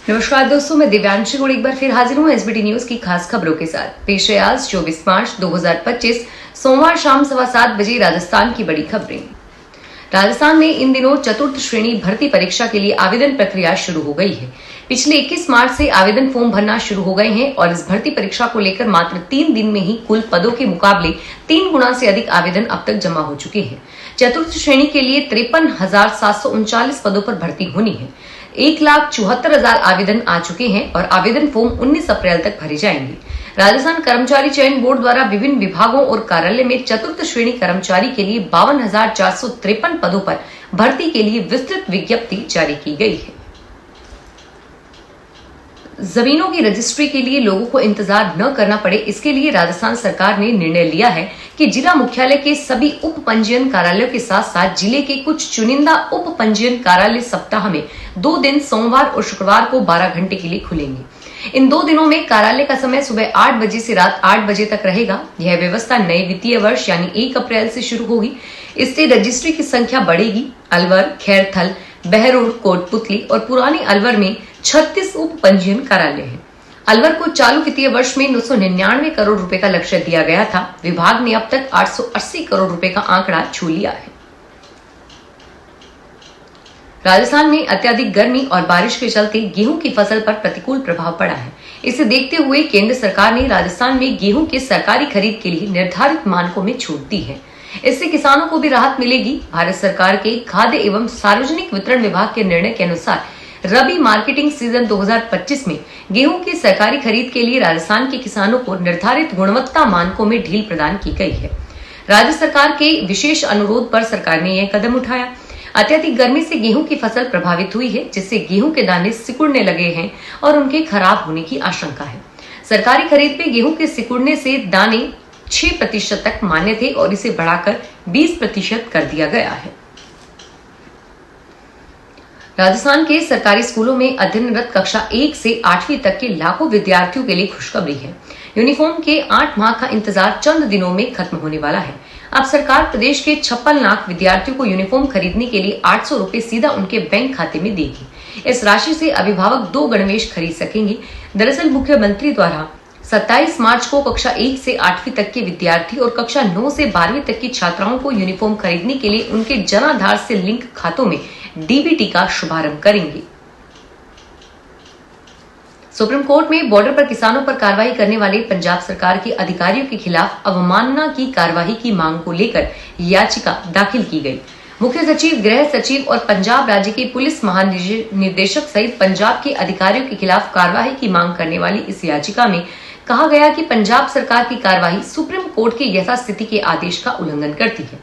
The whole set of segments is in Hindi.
नमस्कार दोस्तों, मैं दिव्यांशी गुड़ एक बार फिर हाजिर हूँ एसबीटी न्यूज की खास खबरों के साथ। पेश है आज 24 मार्च 2025 सोमवार शाम 7:15 बजे राजस्थान की बड़ी खबरें। राजस्थान में इन दिनों चतुर्थ श्रेणी भर्ती परीक्षा के लिए आवेदन प्रक्रिया शुरू हो गई है। पिछले 21 मार्च से आवेदन फॉर्म भरना शुरू हो गए हैं और इस भर्ती परीक्षा को लेकर मात्र 3 दिन में ही कुल पदों के मुकाबले 3 गुना से अधिक आवेदन अब तक जमा हो चुके हैं। चतुर्थ श्रेणी के लिए 53,739 पदों पर भर्ती होनी है। 1,74,000 आवेदन आ चुके हैं और आवेदन फॉर्म 19 अप्रैल तक भरे जाएंगे। राजस्थान कर्मचारी चयन बोर्ड द्वारा विभिन्न विभागों और कार्यालय में चतुर्थ श्रेणी कर्मचारी के लिए 52,453 पदों पर भर्ती के लिए विस्तृत विज्ञप्ति जारी की गई है। जमीनों की रजिस्ट्री के लिए लोगों को इंतजार न करना पड़े, इसके लिए राजस्थान सरकार ने निर्णय लिया है कि जिला मुख्यालय के सभी उप पंजीयन कार्यालयों के साथ साथ जिले के कुछ चुनिंदा उप पंजीयन कार्यालय सप्ताह में 2 दिन सोमवार और शुक्रवार को 12 घंटे के लिए खुलेंगे। इन 2 दिनों में कार्यालय का समय सुबह 8 बजे से रात 8 बजे तक रहेगा। यह व्यवस्था नए वित्तीय वर्ष यानी 1 अप्रैल से शुरू होगी। इससे रजिस्ट्री की संख्या बढ़ेगी। अलवर, खैरथल, बहरोड, कोटपुतली और पुरानी अलवर में 36 उप पंजीयन कार्यालय हैं। अलवर को चालू वित्तीय वर्ष में 999 करोड़ रुपए का लक्ष्य दिया गया था। विभाग ने अब तक 880 करोड़ रुपए का आंकड़ा छू लिया है। राजस्थान में अत्यधिक गर्मी और बारिश के चलते गेहूं की फसल पर प्रतिकूल प्रभाव पड़ा है। इसे देखते हुए केंद्र सरकार ने राजस्थान में गेहूं के सरकारी खरीद के लिए निर्धारित मानकों में छूट दी है। इससे किसानों को भी राहत मिलेगी। भारत सरकार के खाद्य एवं सार्वजनिक वितरण विभाग के निर्णय के अनुसार रबी मार्केटिंग सीजन 2025 में गेहूं की सरकारी खरीद के लिए राजस्थान के किसानों को निर्धारित गुणवत्ता मानकों में ढील प्रदान की गई है। राज्य सरकार के विशेष अनुरोध पर सरकार ने यह कदम उठाया। अत्यधिक गर्मी से गेहूं की फसल प्रभावित हुई है, जिससे गेहूं के दाने सिकुड़ने लगे हैं और उनके खराब होने की आशंका है। सरकारी खरीद में गेहूं के सिकुड़ने से दाने 6% तक मान्य थे और इसे बढ़ाकर 20% कर दिया गया है। राजस्थान के सरकारी स्कूलों में अध्ययनरत कक्षा 1 से 8वीं तक के लाखों विद्यार्थियों के लिए खुशखबरी है। यूनिफॉर्म के 8 माह का इंतजार चंद दिनों में खत्म होने वाला है। अब सरकार प्रदेश के 56 लाख विद्यार्थियों को यूनिफॉर्म खरीदने के लिए 800 रुपए सीधा उनके बैंक खाते में देगी। इस राशि से अभिभावक 2 गणवेश खरीद सकेंगे। दरअसल मुख्यमंत्री द्वारा 27 मार्च को कक्षा 1 से 8वीं तक के विद्यार्थी और कक्षा 9 से 12वीं तक की छात्राओं को यूनिफॉर्म खरीदने के लिए उनके जन आधार से लिंक खातों में डीबीटी का शुभारंभ करेंगे। सुप्रीम कोर्ट में बॉर्डर पर किसानों पर कार्रवाई करने वाले पंजाब सरकार के अधिकारियों के खिलाफ अवमानना की कार्रवाई की मांग को लेकर याचिका दाखिल की गई। मुख्य सचिव, गृह सचिव और पंजाब राज्य के पुलिस महानिदेशक सहित पंजाब के अधिकारियों के खिलाफ कार्रवाई की मांग करने वाली इस याचिका में कहा गया कि पंजाब सरकार की कार्रवाई सुप्रीम कोर्ट के यथास्थिति के आदेश का उल्लंघन करती है।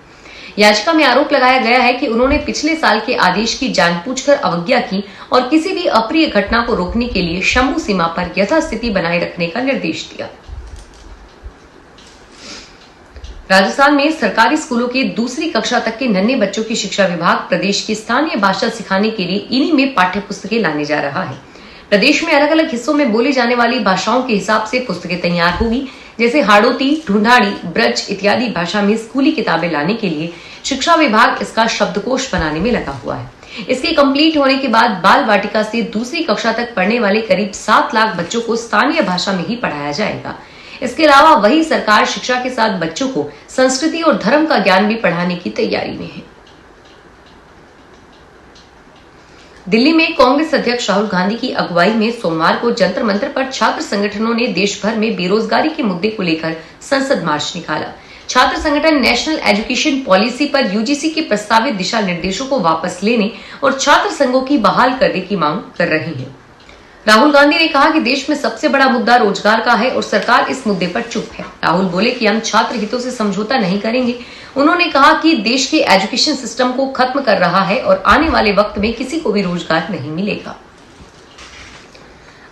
याचिका में आरोप लगाया गया है कि उन्होंने पिछले साल के आदेश की जानबूझकर अवज्ञा की और किसी भी अप्रिय घटना को रोकने के लिए शंभू सीमा पर यथास्थिति बनाए रखने का निर्देश दिया। राजस्थान में सरकारी स्कूलों के 2री कक्षा तक के नन्हे बच्चों की शिक्षा विभाग प्रदेश की स्थानीय भाषा सिखाने के लिए इन्हीं में पाठ्य पुस्तकें लाने जा रहा है। प्रदेश में अलग अलग हिस्सों में बोली जाने वाली भाषाओं के हिसाब से पुस्तकें तैयार होगी। जैसे हाड़ौती, ढूंढाड़ी, ब्रज इत्यादि भाषा में स्कूली किताबें लाने के लिए शिक्षा विभाग इसका शब्दकोश बनाने में लगा हुआ है। इसके कंप्लीट होने के बाद बाल वाटिका से 2री कक्षा तक पढ़ने वाले करीब 7 लाख बच्चों को स्थानीय भाषा में ही पढ़ाया जाएगा। इसके अलावा वही सरकार शिक्षा के साथ बच्चों को संस्कृति और धर्म का ज्ञान भी पढ़ाने की तैयारी में है। दिल्ली में कांग्रेस अध्यक्ष राहुल गांधी की अगुवाई में सोमवार को जंतर मंतर पर छात्र संगठनों ने देश भर में बेरोजगारी के मुद्दे को लेकर संसद मार्च निकाला। छात्र संगठन नेशनल एजुकेशन पॉलिसी पर यूजीसी के प्रस्तावित दिशा निर्देशों को वापस लेने और छात्र संघों की बहाल करने की मांग कर रहे हैं। राहुल गांधी ने कहा कि देश में सबसे बड़ा मुद्दा रोजगार का है और सरकार इस मुद्दे पर चुप है। राहुल बोले कि हम छात्र हितों से समझौता नहीं करेंगे। उन्होंने कहा कि देश के एजुकेशन सिस्टम को खत्म कर रहा है और आने वाले वक्त में किसी को भी रोजगार नहीं मिलेगा।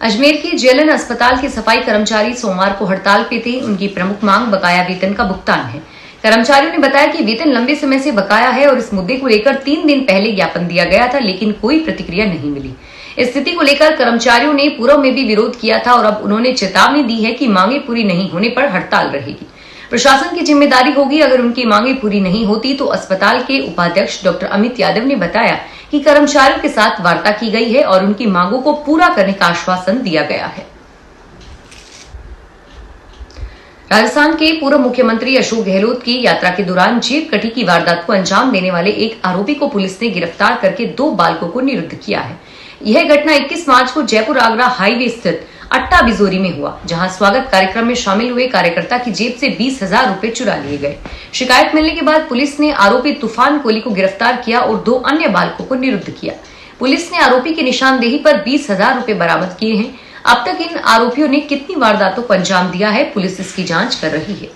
अजमेर के जेएलएन अस्पताल के सफाई कर्मचारी सोमवार को हड़ताल पे थे। उनकी प्रमुख मांग बकाया वेतन का भुगतान है। कर्मचारियों ने बताया कि वेतन लंबे समय से बकाया है और इस मुद्दे को लेकर 3 दिन पहले ज्ञापन दिया गया था, लेकिन कोई प्रतिक्रिया नहीं मिली। इस स्थिति को लेकर कर्मचारियों ने पूर्व में भी विरोध किया था और अब उन्होंने चेतावनी दी है कि मांगे पूरी नहीं होने पर हड़ताल रहेगी। प्रशासन की जिम्मेदारी होगी। अगर उनकी मांगे पूरी नहीं होती तो अस्पताल के उपाध्यक्ष डॉक्टर अमित यादव ने बताया कि कर्मचारियों के साथ वार्ता की गई है और उनकी मांगों को पूरा करने का आश्वासन दिया गया है। राजस्थान के पूर्व मुख्यमंत्री अशोक गहलोत की यात्रा के दौरान जेब कटी की वारदात को अंजाम देने वाले एक आरोपी को पुलिस ने गिरफ्तार करके 2 बालकों को निरुद्ध किया है। यह घटना 21 मार्च को जयपुर आगरा हाईवे स्थित अट्टा बिजोरी में हुआ, जहां स्वागत कार्यक्रम में शामिल हुए कार्यकर्ता की जेब से 20,000 रुपए चुरा लिए गए। शिकायत मिलने के बाद पुलिस ने आरोपी तूफान कोहली को गिरफ्तार किया और 2 अन्य बालकों को निरुद्ध किया। पुलिस ने आरोपी की निशानदेही पर 20,000 रुपए बरामद किए हैं। अब तक इन आरोपियों ने कितनी वारदातों को अंजाम दिया है, पुलिस इसकी जांच कर रही है।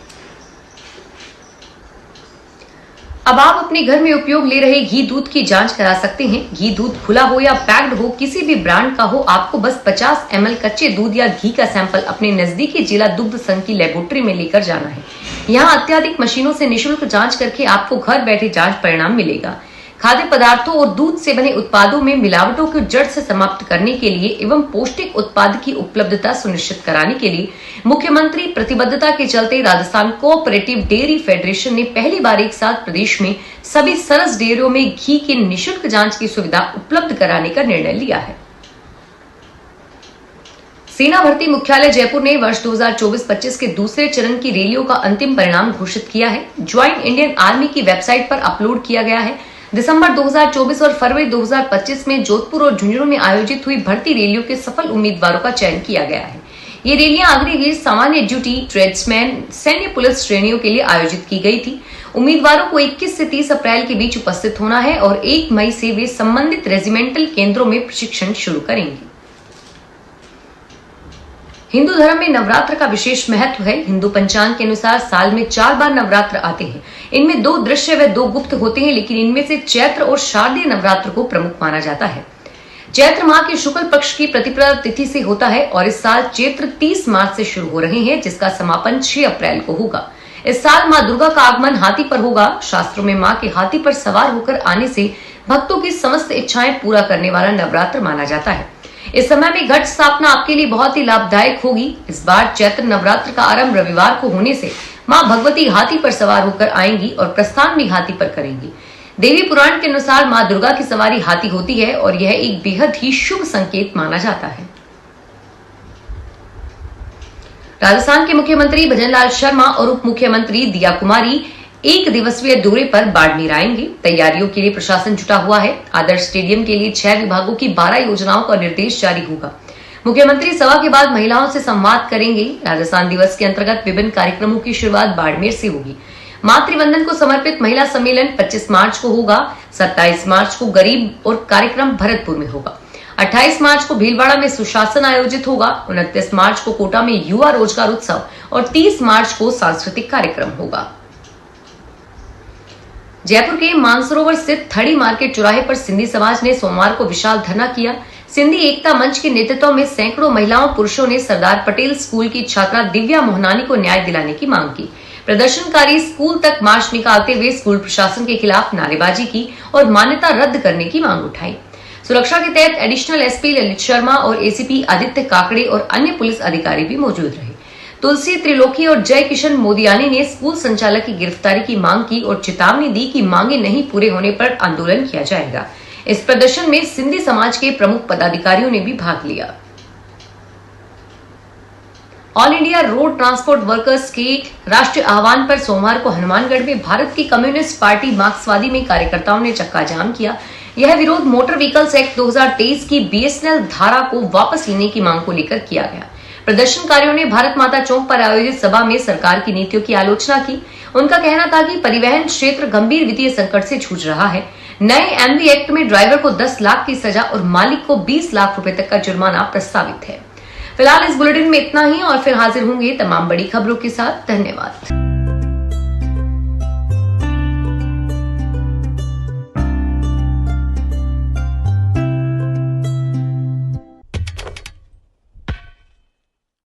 अब आप अपने घर में उपयोग ले रहे घी दूध की जांच करा सकते हैं। घी दूध खुला हो या पैक्ड हो, किसी भी ब्रांड का हो, आपको बस 50 ml कच्चे दूध या घी का सैंपल अपने नजदीकी जिला दुग्ध संघ की लेबोरेटरी में लेकर जाना है। यहाँ अत्याधिक मशीनों से निःशुल्क जांच करके आपको घर बैठे जांच परिणाम मिलेगा। खाद्य पदार्थों और दूध से बने उत्पादों में मिलावटों को जड़ से समाप्त करने के लिए एवं पौष्टिक उत्पाद की उपलब्धता सुनिश्चित कराने के लिए मुख्यमंत्री प्रतिबद्धता के चलते राजस्थान कोऑपरेटिव डेयरी फेडरेशन ने पहली बार एक साथ प्रदेश में सभी सरस डेयरियों में घी की निःशुल्क जांच की सुविधा उपलब्ध कराने का निर्णय लिया है। सेना भर्ती मुख्यालय जयपुर ने वर्ष 2024-25 के दूसरे चरण की रैलियों का अंतिम परिणाम घोषित किया है। ज्वाइंट इंडियन आर्मी की वेबसाइट पर अपलोड किया गया है। दिसंबर 2024 और फरवरी 2025 में जोधपुर और झुंझुनू में आयोजित हुई भर्ती रैलियों के सफल उम्मीदवारों का चयन किया गया है। ये रैलियां अग्निवीर, सामान्य ड्यूटी, ट्रेड्समैन, सैन्य पुलिस श्रेणियों के लिए आयोजित की गई थी। उम्मीदवारों को 21 से 30 अप्रैल के बीच उपस्थित होना है और 1 मई से वे संबंधित रेजिमेंटल केंद्रों में प्रशिक्षण शुरू करेंगे। हिंदू धर्म में नवरात्र का विशेष महत्व है। हिंदू पंचांग के अनुसार साल में 4 बार नवरात्र आते हैं। इनमें 2 दृश्य व 2 गुप्त होते हैं, लेकिन इनमें से चैत्र और शारदीय नवरात्र को प्रमुख माना जाता है। चैत्र माह के शुक्ल पक्ष की प्रतिपदा तिथि से होता है और इस साल चैत्र 30 मार्च से शुरू हो रहे हैं, जिसका समापन 6 अप्रैल को होगा। इस साल माँ दुर्गा का आगमन हाथी पर होगा। शास्त्रों में माँ के हाथी पर सवार होकर आने से भक्तों की समस्त इच्छाएं पूरा करने वाला नवरात्र माना जाता है। इस समय में घट स्थापना आपके लिए बहुत ही लाभदायक होगी। इस बार चैत्र नवरात्र का आरंभ रविवार को होने से माँ भगवती हाथी पर सवार होकर आएंगी और प्रस्थान भी हाथी पर करेंगी। देवी पुराण के अनुसार माँ दुर्गा की सवारी हाथी होती है और यह एक बेहद ही शुभ संकेत माना जाता है। राजस्थान के मुख्यमंत्री भजनलाल शर्मा और उप मुख्यमंत्री दिया कुमारी 1 दिवसीय दौरे पर बाड़मेर आएंगे। तैयारियों के लिए प्रशासन जुटा हुआ है। आदर्श स्टेडियम के लिए 6 विभागों की 12 योजनाओं का निर्देश जारी होगा। मुख्यमंत्री सभा के बाद महिलाओं से संवाद करेंगे। राजस्थान दिवस के अंतर्गत विभिन्न कार्यक्रमों की शुरुआत बाड़मेर से होगी। मातृवंदन को समर्पित महिला सम्मेलन 25 मार्च को होगा। 27 मार्च को गरीब और कार्यक्रम भरतपुर में होगा। 28 मार्च को भीलवाड़ा में सुशासन आयोजित होगा। 29 मार्च को कोटा में युवा रोजगार उत्सव और 30 मार्च को सांस्कृतिक कार्यक्रम होगा। जयपुर के मानसरोवर स्थित थड़ी मार्केट चौराहे पर सिंधी समाज ने सोमवार को विशाल धरना किया। सिंधी एकता मंच के नेतृत्व में सैकड़ों महिलाओं पुरुषों ने सरदार पटेल स्कूल की छात्रा दिव्या मोहनानी को न्याय दिलाने की मांग की। प्रदर्शनकारी स्कूल तक मार्च निकालते हुए स्कूल प्रशासन के खिलाफ नारेबाजी की और मान्यता रद्द करने की मांग उठाई। सुरक्षा के तहत एडिशनल एसपी ललित शर्मा और एसीपी आदित्य काकड़े और अन्य पुलिस अधिकारी भी मौजूद रहे। तुलसी त्रिलोकी और जय किशन मोदियानी ने स्कूल संचालक की गिरफ्तारी की मांग की और चेतावनी दी कि मांगे नहीं पूरे होने पर आंदोलन किया जाएगा। इस प्रदर्शन में सिंधी समाज के प्रमुख पदाधिकारियों ने भी भाग लिया। All India road transport workers के राष्ट्रीय आह्वान पर सोमवार को हनुमानगढ़ में भारत की कम्युनिस्ट पार्टी मार्क्सवादी में कार्यकर्ताओं ने चक्का जाम किया। यह विरोध मोटर व्हीकल्स एक्ट 2023 की बीएसएनएल धारा को वापस लेने की मांग को लेकर किया गया। प्रदर्शनकारियों ने भारत माता चौक पर आयोजित सभा में सरकार की नीतियों की आलोचना की। उनका कहना था कि परिवहन क्षेत्र गंभीर वित्तीय संकट से जूझ रहा है। नए एमवी एक्ट में ड्राइवर को 10 लाख की सजा और मालिक को 20 लाख रुपए तक का जुर्माना प्रस्तावित है। फिलहाल इस बुलेटिन में इतना ही और फिर हाजिर होंगे तमाम बड़ी खबरों के साथ। धन्यवाद।